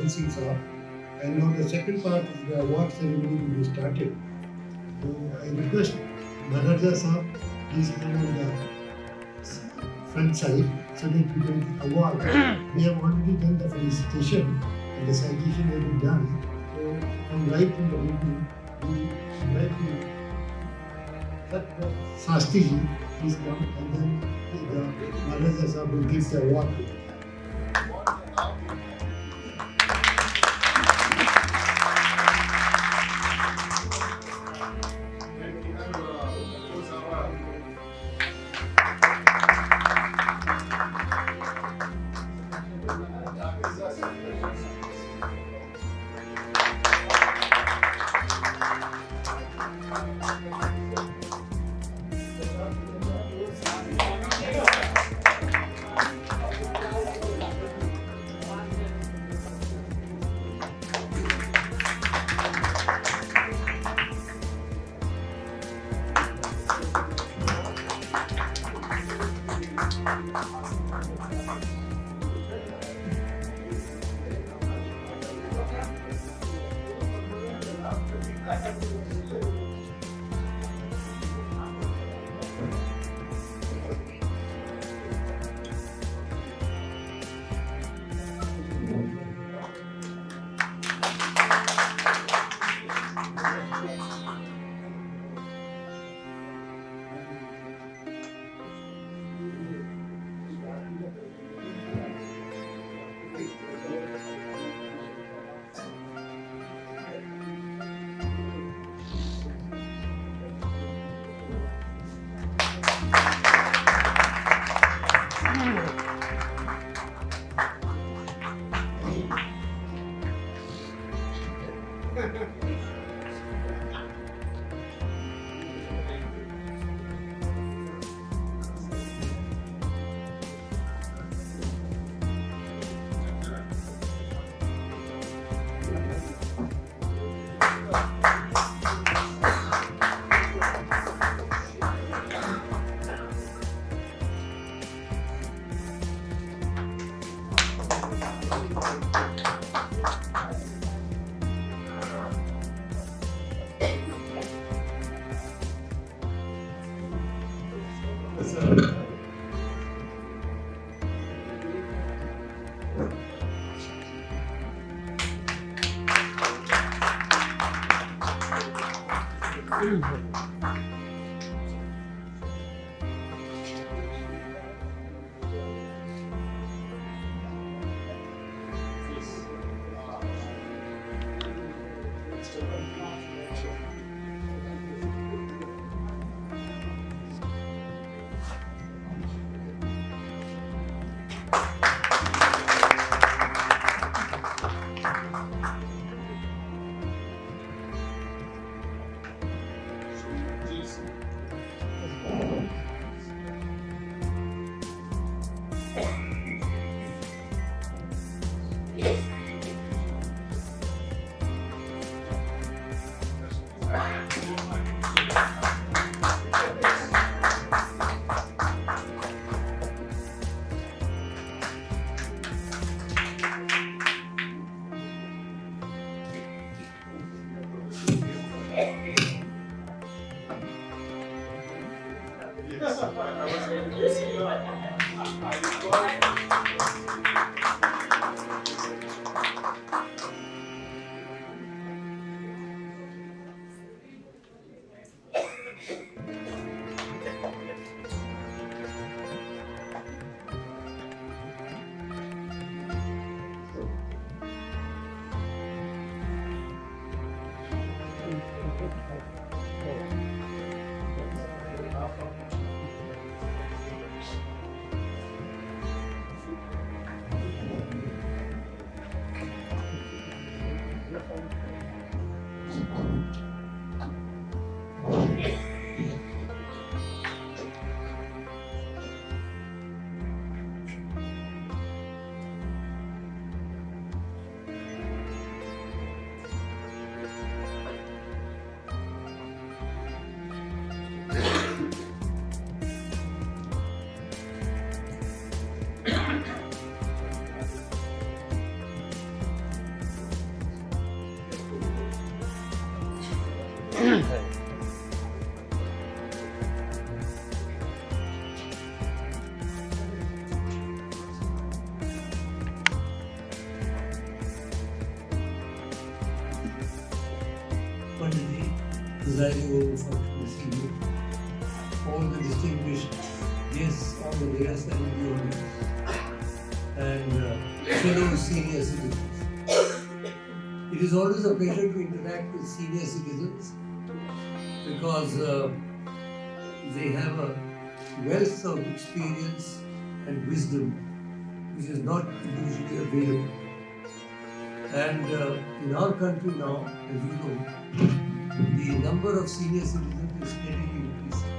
licensing shop. And now the second part is the award ceremony to be started. So I request Maharaja Sahab, please come on the front side so that we can award. We have already done the felicitation and the citation has been done. So from right from the beginning, we invite you. Sastri ji, please come and then the Maharaja Sahab will give the award to you. presiding over the function this evening, all the distinguished guests on the dais and in the audience, and fellow senior citizens. It is always a pleasure to interact with senior citizens because they have a wealth of experience and wisdom which is not usually available. And in our country now, as you know, the number of senior citizens is steadily increasing.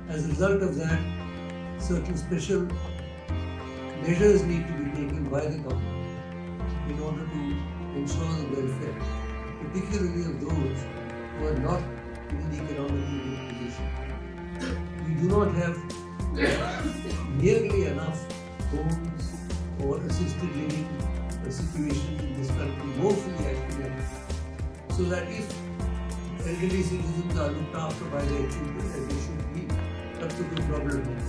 As a result of that, certain special measures need to be taken by the government in order to ensure the welfare, particularly of those who are not in an economically good position. We do not have nearly enough homes or assisted living situation in this country, woefully actually, so that if elderly citizens are looked after by their children as they should be, तब तो कोई problem नहीं।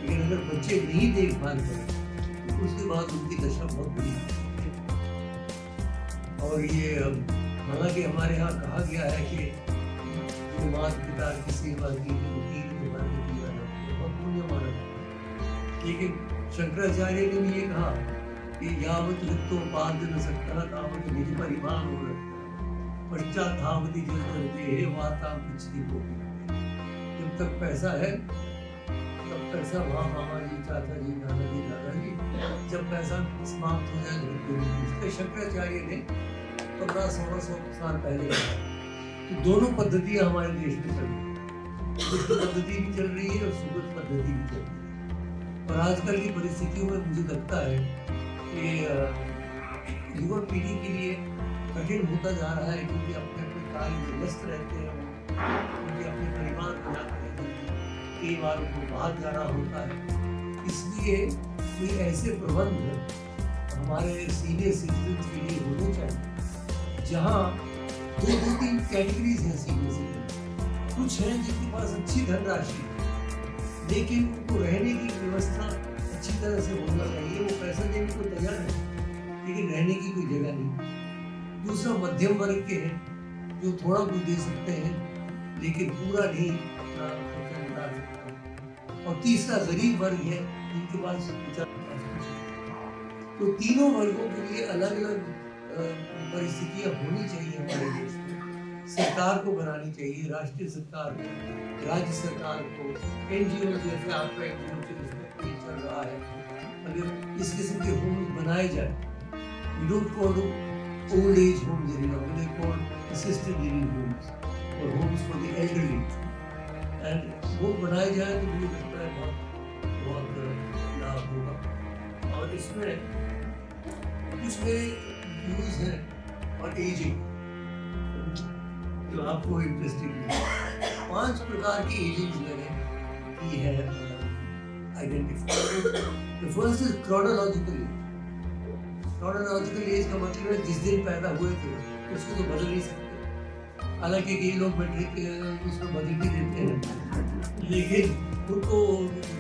लेकिन अगर बच्चे नहीं देखभाल करें तो उसके बाद उनकी दशा बहुत बुरी है। और ये हालांकि हमारे यहाँ कहा गया है कि माता पिता की सेवा की बहुत पुण्य माना, लेकिन शंकराचार्य ने भी ये कहा कि यावत रिक्तो पार्जन सकता तावत निज परिवार हो पश्चात धावती जल करते हे माता पिछली होगी। जब तक पैसा है तब पैसा वहाँ मामा जी, चाचा जी, नाना जी, दादाजी, जब पैसा समाप्त हो जाए तो शंकराचार्य ने 1500-1600 साल पहले कहा। तो दोनों पद्धतियाँ हमारे देश में चल रही है, दुष्ट पद्धति भी चल रही है और सुगत पद्धति भी चल रही है। और आजकल की परिस्थितियों में मुझे लगता है कि युवा पीढ़ी के लिए कठिन होता जा रहा है, क्योंकि अपने अपने कार्य में व्यस्त रहते हैं, उनके अपने परिवार को जाकर कई बार उनको बाहर जाना होता है। इसलिए कोई ऐसे प्रबंध हमारे सीनियर सिटीजन के लिए होने चाहिए जहाँ 2-3 कैटेगरीज हैं सीनियर सिटीजन। कुछ हैं जिनके पास अच्छी धनराशि है, लेकिन उनको रहने की व्यवस्था अच्छी तरह से होना चाहिए। वो पैसा देने को तैयार है, लेकिन रहने की कोई जगह नहीं। दूसरा मध्यम वर्ग के हैं जो थोड़ा कुछ दे सकते हैं, लेकिन पूरा नहीं अपना खर्चा निकाल सकते। और तीसरा गरीब वर्ग है जिनके पास तो तीनों वर्गों के लिए अलग अलग परिस्थितियां होनी चाहिए हमारे देश में। सरकार को बनानी चाहिए, राष्ट्रीय सरकार को, राज्य सरकार को, एनजीओ जैसे आपका एनजीओ चल रहा है, अगर इस किस्म के होम्स बनाए जाए, we don't call them old age homes anymore, they call assisted living homes or homes for the elderly, and वो बनाए जाए तो मुझे लगता है बहुत लाभ होगा। और इसमें कुछ मेरे व्यूज हैं और एजिंग जो आपको इंटरेस्टिंग है। 5 प्रकार की एजिंग मैंने की है identify. The first is chronological age. Chronological age का मतलब है जिस दिन पैदा हुए थे उसको तो बदल नहीं सकते। हालांकि कई लोग मैट्रिक उसमें बदल भी देते हैं, लेकिन उनको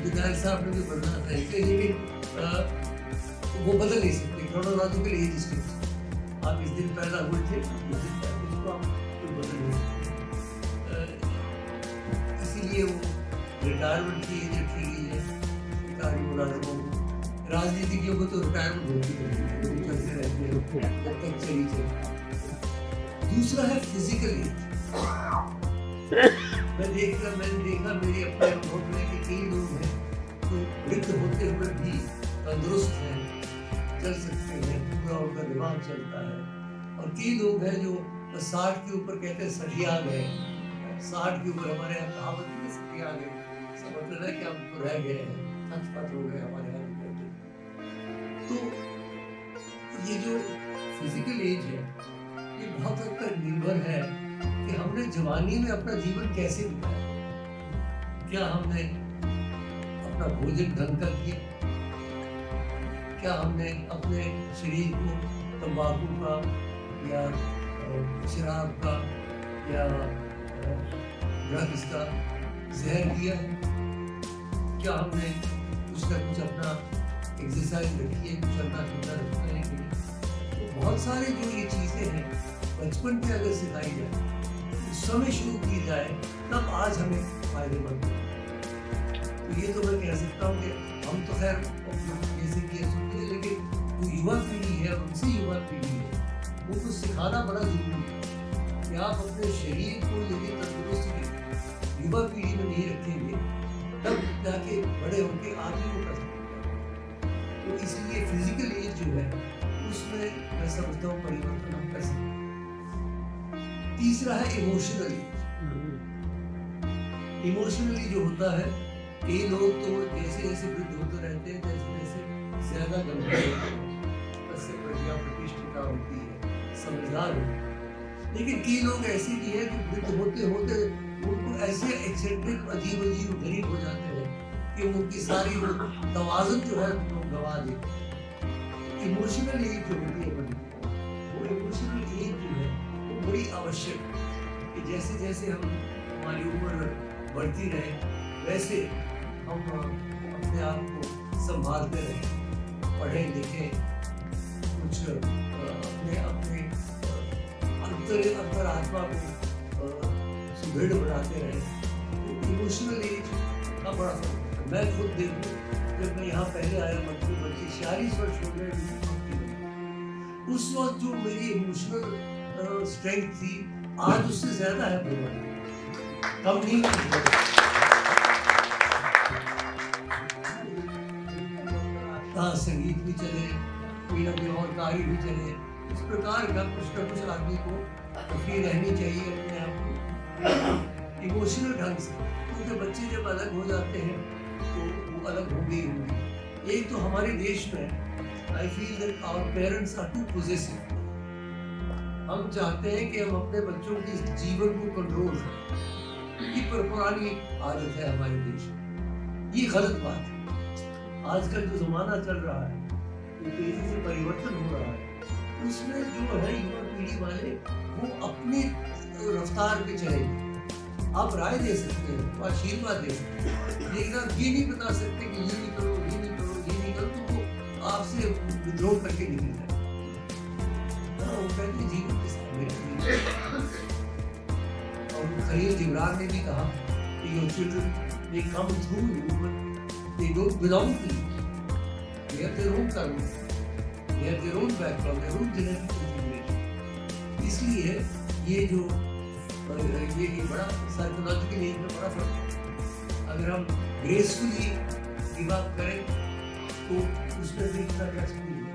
विधायक साहब ने भी बदलना चाहिए, लेकिन वो बदल नहीं सकते। क्रोनोलॉजिकल एज स्टेज, आप इस दिन पैदा हुए थे, उस दिन उसको आप बदल नहीं सकते। इसीलिए वो रिटायरमेंट की एज रखी गई है सरकारी मुलाजिमों को। राजनीतिज्ञों को तो रिटायरमेंट होती है, चलते रहते हैं जब तक चली चले। दूसरा है फिजिकल एज। मैंने देखा मेरे अपने अनुभव में कि कई लोग हैं तो वृद्ध होते हुए भी तंदुरुस्त हैं, चल सकते हैं, पूरा उनका दिमाग चलता है। और कई लोग हैं जो 60 के ऊपर कहते हैं सठिया गए। 60 के ऊपर हमारे यहाँ कहावत है सठिया गए, सब मतलब है कि हम तो रह गए हैं, थक हो गए हमारे यहाँ कहते। तो ये जो फिजिकल एज है ये बहुत हद तक निर्भर है कि हमने जवानी में अपना जीवन कैसे बिताया। क्या हमने अपना भोजन ढंग का किया? क्या हमने अपने शरीर को तंबाकू का या शराब का या ड्रग्स का जहर दिया है? क्या हमने कुछ ना कुछ अपना एक्सरसाइज रखी है, कुछ चलना फिरना रखा है कि नहीं? तो बहुत सारे जो ये चीज़ें हैं बचपन में अगर सिखाई जाए उस समय शुरू की जाए तब आज हमें फायदेमंद है। तो ये तो मैं कह सकता हूँ कि हम तो खैर जैसे कि सुनिए, लेकिन जो युवा पीढ़ी है, उनसे युवा पीढ़ी है, उनको सिखाना बड़ा जरूरी है कि आप अपने शरीर को यदि तंदुरुस्त युवा पीढ़ी में नहीं रखेंगे तब जाके बड़े होकर आप ही को कर सकते। तो इसलिए फिजिकल एज जो है उसमें मैं समझता हूँ परिवर्तन हम कर सकते हैं। तीसरा है इमोशनल एज। इमोशनली जो होता है, ये लोग तो जैसे जैसे वृद्ध होते रहते हैं, जैसे जैसे ज्यादा गंभीर होते हैं, उससे प्रज्ञा प्रतिष्ठिता होती है, समझदार होते हैं। लेकिन कई लोग ऐसे भी हैं कि वृद्ध होते होते उनको ऐसे एक्सेंट्रिक अजीब अजीब गरीब हो जाते हैं कि उनकी सारी वो तवाज़ुन जो है वो गवा देते हैं। इमोशनल एज जो होती है बड़ी, वो इमोशनल एज जो है वो बड़ी आवश्यक है कि जैसे जैसे हम हमारी उम्र बढ़ती रहे वैसे हम अपने आप को संभालते रहें, पढ़ें लिखें, कुछ अपने अपने अंतरात्मा को सुदृढ़ बनाते रहें। तो इमोशनल एज का बड़ा फर्क है। मैं खुद देखूँ, जब मैं यहाँ पहले आया मंत्री बन के 46 वर्ष हो गए, उस वक्त जो मेरी इमोशनल स्ट्रेंथ थी आज उससे ज्यादा है, कम नहीं की। संगीत भी चले, कोई ना कोई और कार्य भी चले, इस प्रकार का कुछ न कुछ आदमी को फ्री रहनी चाहिए अपने आप को इमोशनल ढंग से, क्योंकि बच्चे जब अलग हो जाते हैं तो वो अलग हो गई होंगी। एक तो हमारे देश में I feel that our parents are too possessive. हम चाहते हैं कि हम अपने बच्चों के जीवन को कंट्रोल करें। ये पुरानी आदत है हमारे देश में, ये गलत बात है। आजकल जो जमाना चल रहा है, जो तेजी से परिवर्तन हो रहा है, उसमें जो है युवा पीढ़ी वाले वो अपनी रफ्तार पे चलेंगे। आप राय दे सकते हैं, आशीर्वाद दे सकते हैं, लेकिन आप ये नहीं बता सकते कि ये नहीं करो, ये नहीं करो, ये नहीं करो, तो वो आपसे विद्रोह करके निकल जाए। वो कहते जीवन के सामने। और खलील जिब्रान ने भी कहा कि your children they come through you but they don't belong to you. They have their own karma. They have their own background, their own genetic configuration. इसलिए ये जो ये बड़ा साइकोलॉजिकल एज में बड़ा फर्क है। अगर हम ग्रेसफुली गिव अप करें तो उसमें भी इतना कष्ट नहीं है।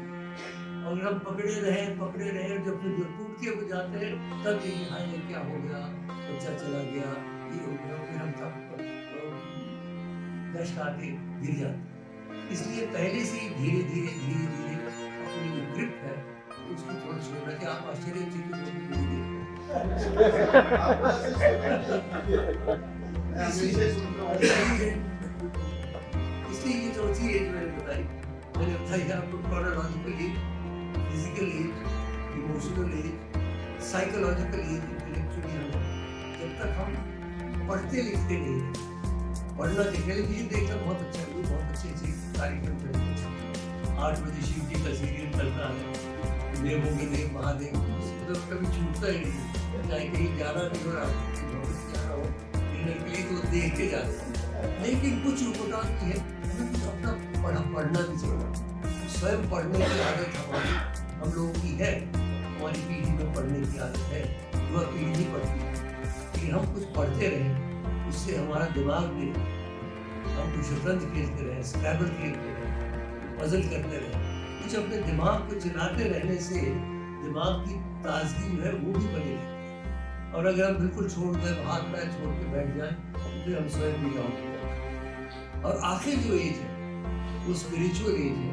और अगर हम पकड़े रहे जब फिर जो टूट के हो जाते हैं तब ये हाय क्या हो गया, बच्चा चला गया, ये हो गया, फिर हम तब दश आके गिर जाते। इसलिए पहले से ही धीरे धीरे अपनी जो ग्रिप है उसको थोड़ा छोड़ना कि आप आश्चर्यचकित इसलिए ये चौथी एज मैंने बताई आपको chronological age, physical age, emotional age, psychological age, intellectual. जब तक हम पढ़ते लिखते नहीं हैं, पढ़ना टेलीविजन देखना बहुत अच्छा है, बहुत अच्छे अच्छे कार्यक्रम चलते हैं। 8 बजे शिव जी का सीरियल चलता है, देवों के देव महादेव, उसको तो कभी छूटता ही नहीं, चाहे कहीं जाना भी हो, जाना हो डिनर के लिए तो देख के जाते हैं। लेकिन कुछ इम्पोर्टेंट है, हमें कुछ अपना पढ़ना भी चाहिए। स्वयं पढ़ने की आदत हम लोगों की है, हमारी पीढ़ी में पढ़ने की आदत है, युवा पीढ़ी नहीं पढ़ती है, लेकिन हम कुछ पढ़ते रहें, उससे हमारा दिमाग में हम कुछ शतरंज खेलते रहे, स्क्रैबल खेलते रहे, पजल करते रहे, कुछ अपने दिमाग को चलाते रहने से दिमाग की ताजगी जो है वो भी बनी रहती है। और अगर हम बिल्कुल छोड़ दें, हाथ पैर छोड़ के बैठ जाएं तो फिर हम स्वयं भी डाउन हो जाएंगे। और आखिर जो एज है वो स्पिरिचुअल एज है,